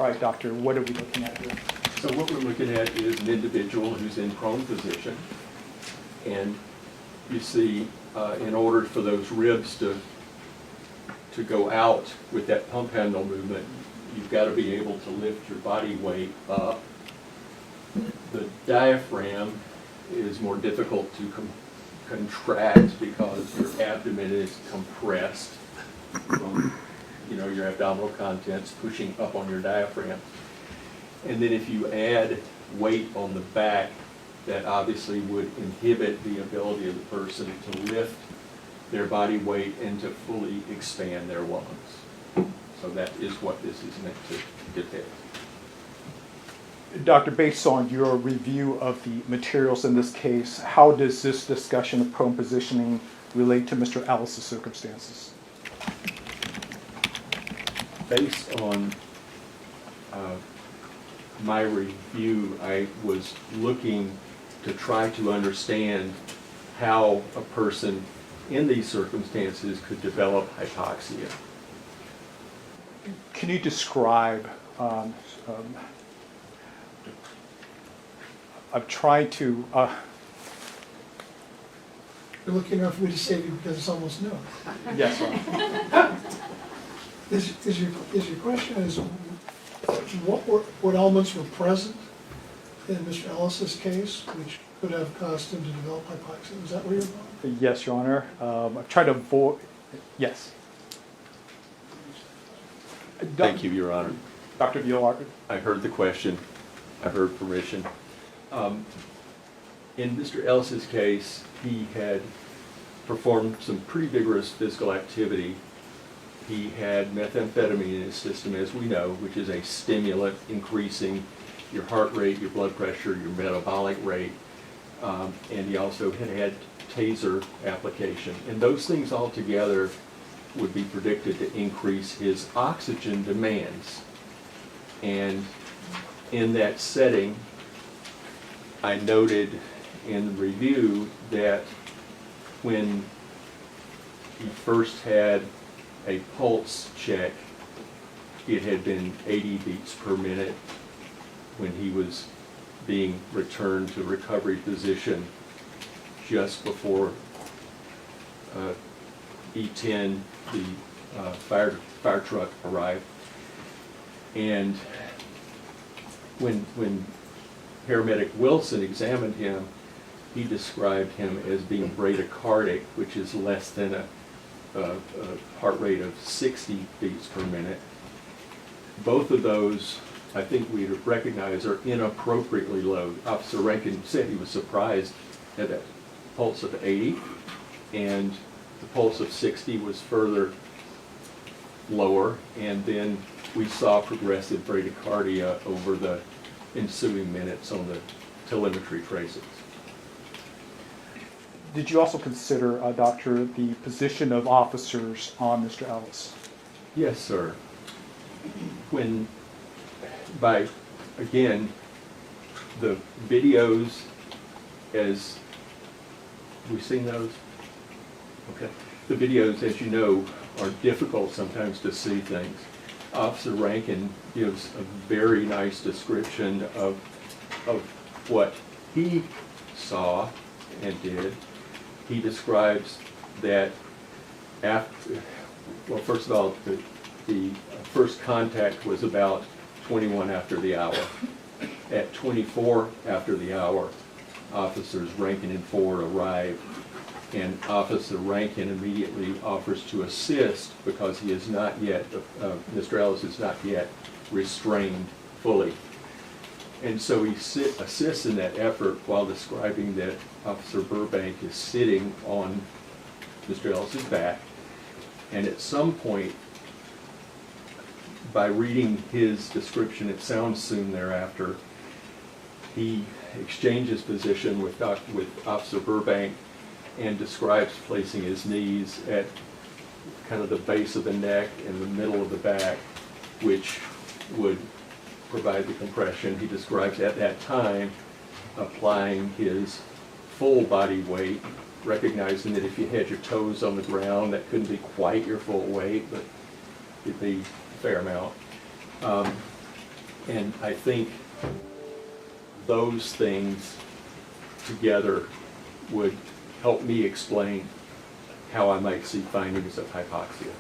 All right, doctor, what are we looking at here? So what we're looking at is an individual who's in prone position, and you see, in order for those ribs to go out with that pump handle movement, you've got to be able to lift your body weight up. The diaphragm is more difficult to contract because your abdomen is compressed from, your abdominal contents pushing up on your diaphragm. And then if you add weight on the back, that obviously would inhibit the ability of the person to lift their body weight and to fully expand their lungs. So that is what this is meant to depict. Doctor, based on your review of the materials in this case, how does this discussion of prone positioning relate to Mr. Ellis' circumstances? Based on my review, I was looking to try to understand how a person in these circumstances could develop hypoxia. Can you describe, I've tried to... You're looking enough for me to save you because it's almost noon. Yes, sir. Is your question is what elements were present in Mr. Ellis's case which could have caused him to develop hypoxia? Is that where you're going? Yes, Your Honor. I've tried to avoid... Yes. Thank you, Your Honor. Dr. Veal. I heard the question. I heard permission. In Mr. Ellis's case, he had performed some pretty vigorous physical activity. He had methamphetamine in his system, as we know, which is a stimulant increasing your heart rate, your blood pressure, your metabolic rate, and he also had Taser application. And those things all together would be predicted to increase his oxygen demands. And in that setting, I noted in the review that when he first had a pulse check, it had been 80 beats per minute. When he was being returned to recovery position just before E10, the fire truck arrived. And when paramedic Wilson examined him, he described him as being bradycardic, which is less than a heart rate of 60 beats per minute. Both of those, I think we'd recognize, are inappropriately low. Officer Rankine said he was surprised at a pulse of 80, and the pulse of 60 was further lower, and then we saw progressive bradycardia over the ensuing minutes on the telemetry tracings. Did you also consider, Doctor, the position of officers on Mr. Ellis? Yes, sir. Again, the videos, as we've seen those? Okay. The videos, as you know, are difficult sometimes to see things. Officer Rankine gives a very nice description of what he saw and did. He describes that first of all, the first contact was about 21 after the hour. At 24 after the hour, officers Rankine and Ford arrive, and Officer Rankine immediately offers to assist because he is not yet, Mr. Ellis is not yet restrained fully. And so he assists in that effort while describing that Officer Burbank is sitting on Mr. Ellis's back, and at some point, by reading his description, it sounds soon thereafter, he exchanges position with Officer Burbank and describes placing his knees at kind of the base of the neck and the middle of the back, which would provide the compression. He describes at that time applying his full body weight, recognizing that if you had your toes on the ground, that couldn't be quite your full weight, but it'd be a fair amount. And I think those things together would help me explain how I might see findings of hypoxia.